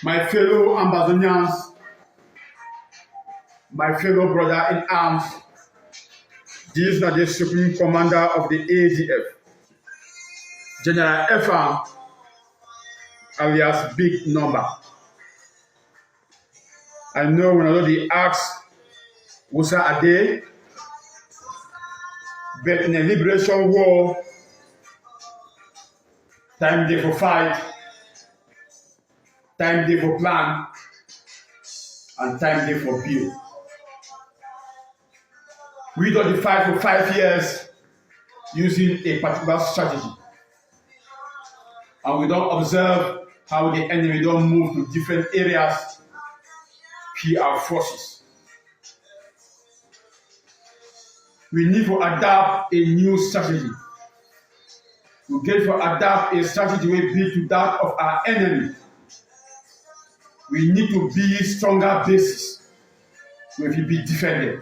My fellow Ambazonians, my fellow brother in arms, this is the Supreme Commander of the ADF, General Efan, alias Big Number. I know when I know the ask, Wusa Ade, but in a liberation war, time day for fight, time day for plan, and time day for build. We don't fight for 5 years using a particular strategy. And we don't observe how the enemy don't move to different areas, PR forces. We need to adapt a new strategy. We get to adapt a strategy will be to that of our enemy. We need to be stronger bases where we be defended.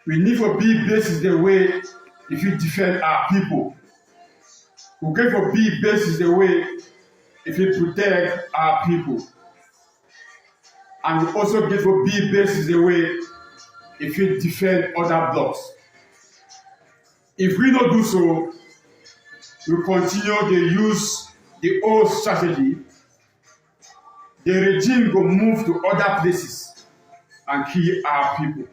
We need to be bases the way if you defend our people. We get to be bases the way if we protect our people. And we also get to be bases the way if we defend other blocks. If we don't do so, we continue to use the old strategy. The regime will move to other places and kill our people.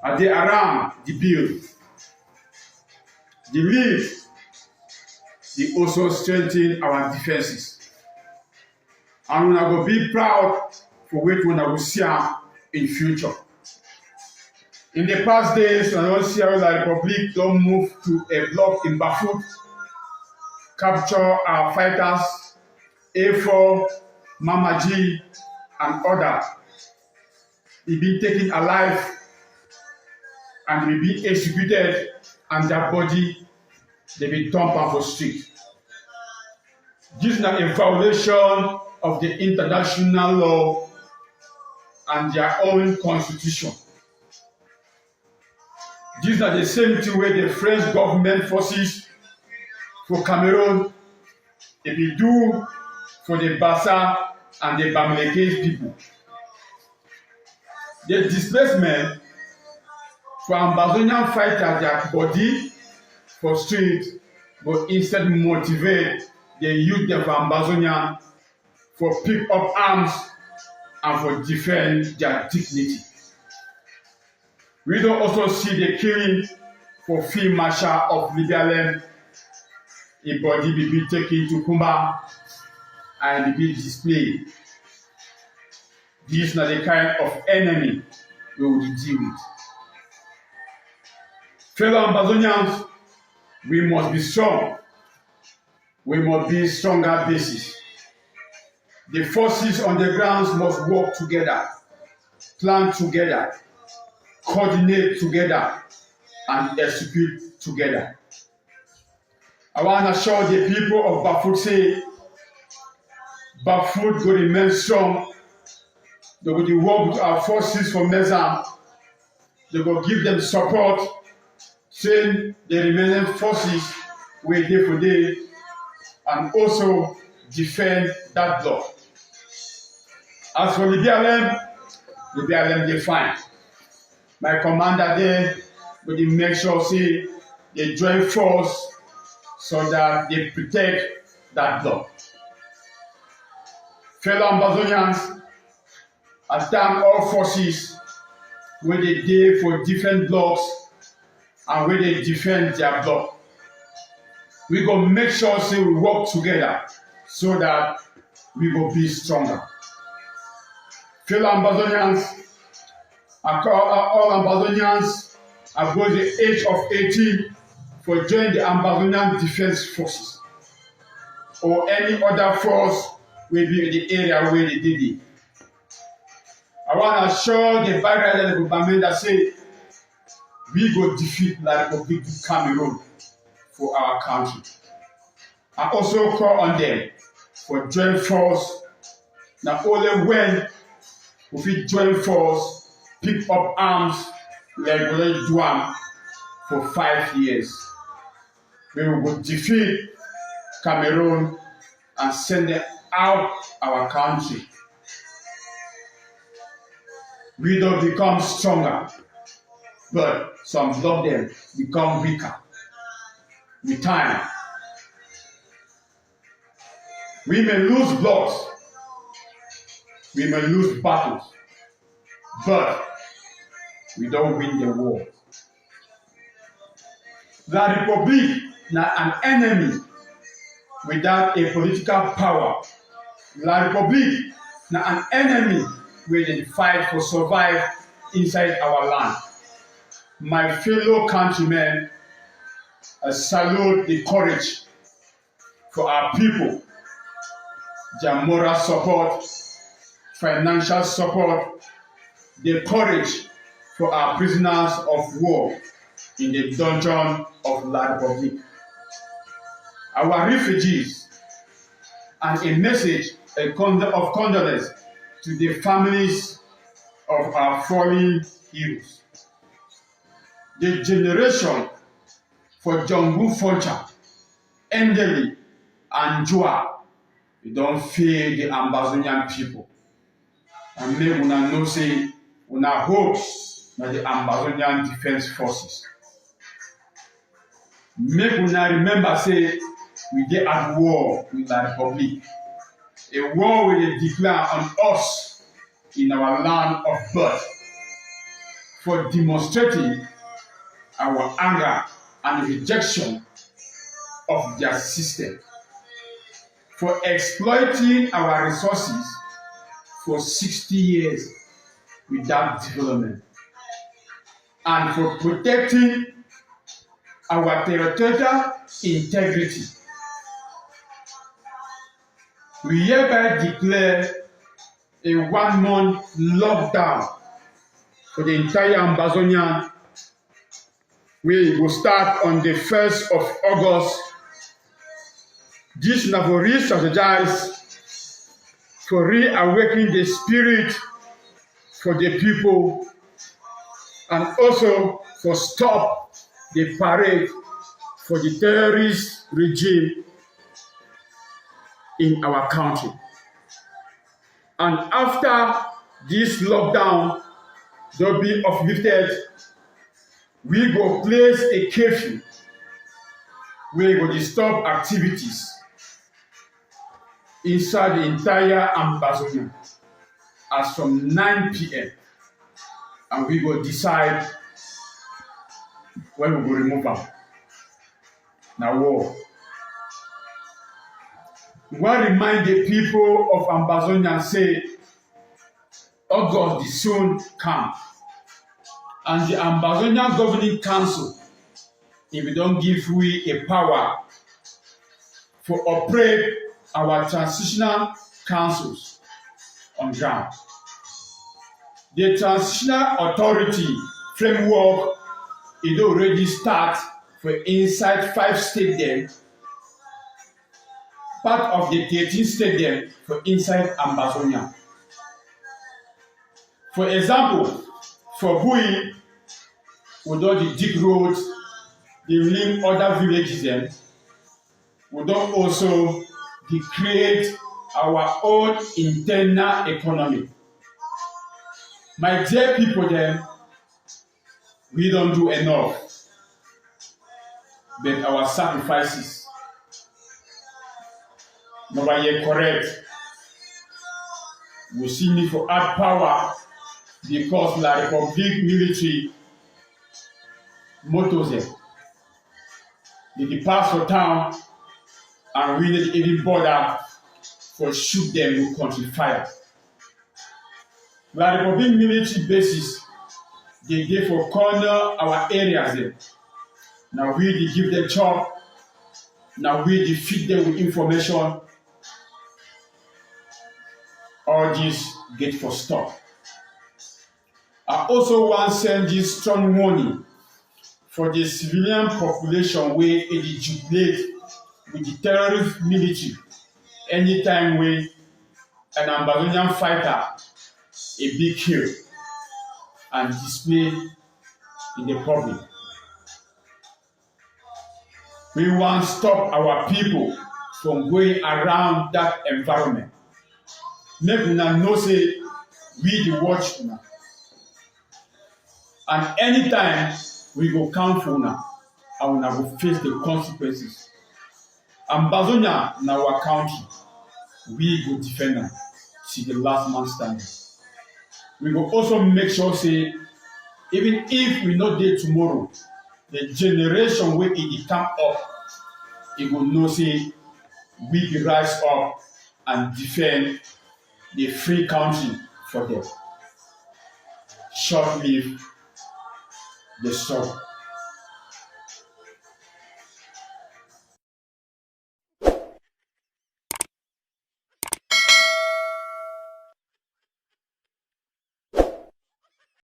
Are they around the build? The lead, they also strengthen our defenses. And we will be proud for what we will see in future. In the past days, when Sierra Republic don't move to a block in Bafut, capture our fighters, A4, Mamaji, and others. They be taken alive and will be executed, and their body they be dumped on the street. This is not a violation of the international law and their own constitution. This is not the same thing where the French government forces for Cameroon, they be do for the Bassa and the Bamileke people. The displacement for Ambazonian fighters, their body for street, but instead motivate the youth of Ambazonian for pick up arms and for defend their dignity. We don't also see the killing for Field Marshal of Liberia, a body be taken to Kumba and be displayed. This is not the kind of enemy we will deal with. Fellow Ambazonians, we must be strong. We must be stronger bases. The forces on the ground must work together, plan together, coordinate together, and execute together. I want to assure the people of Bafut say, Bafut will remain strong. They will work with our forces for Mezam. They will give them support, train the remaining forces where day for day, and also defend that block. As for the BLM they fine. My commander there will make sure say they join force so that they protect that block. Fellow Ambazonians, I thank all forces where they dey for different blocks and where they defend their block. We go make sure say we work together so that we will be stronger. Fellow Ambazonians, all Ambazonians above the age of 18 for joining the Ambazonian Defense Forces or any other force will be in the area where they did it. I want to assure the Baghdad government that say we go defeat La Republic of Cameroon for our country. I also call on them for joint force. Not only when we join force, pick up arms like we do for 5 years. We will defeat Cameroon and send them out our country. We don't become stronger, but some of them become weaker with time. We may lose bloods, we may lose battles, but we don't win the war. La République na an enemy without a political power. La République na an enemy where they fight for survive inside our land. My fellow countrymen, I salute the courage for our people, their moral support, financial support, the courage for our prisoners of war in the dungeon of La République, our refugees, and a message of condolence to the families of our fallen heroes. The generation for Jongbu Foncha, Endeli, and Joa, we don't fear the Ambazonian people. And make una know say una hope na the Ambazonian Defense Forces. Make una remember say we dey at war with the Republic. A war wey dey declare on us in our land of birth for demonstrating our anger and rejection of their system, for exploiting our resources for 60 years without development, and for protecting our territorial integrity. We hereby declare a 1-month lockdown for the entire Ambazonian, where it will start on the 1st of August. This na for re-strategize, for reawakening the spirit for the people, and also for stop the parade for the terrorist regime in our country. And after this lockdown will be uplifted, we go place a curfew where we go stop activities inside the entire Ambazonia as from 9 p.m. And we will decide when we will remove them. Now, war. We want to remind the people of Ambazonia and say, August is soon come. And the Ambazonian Governing Council, if we don't give we a power for operate our transitional councils on ground. The transitional authority framework is already start for inside 5 states then, part of the 13 states then for inside Ambazonia. For example, for Bui, we do the dig roads, the link other villages then, we don't also create our own internal economy. My dear people then, we don't do enough, but our sacrifices never yet correct. We see need for add power because La République military motors them. They pass for town and we need even bother for shoot them with country fire. La République military bases, they give for corner our areas there. Now we they give them job. Now we they feed them with information. All this get for stop. I also want to send this strong warning for the civilian population where it jubilate with the terrorist military anytime when an Ambazonian fighter a big kill and display in the public. We want to stop our people from going around that environment. Make una know say we dey watch una, and anytime we go come for una and una go face the consequences. Ambazonia na our country, we go defend am till the last man standing. We go also make sure say even if we no dey tomorrow, the generation wey e dey come up, e go know say we dey rise up and defend the free country for them. Short live the struggle.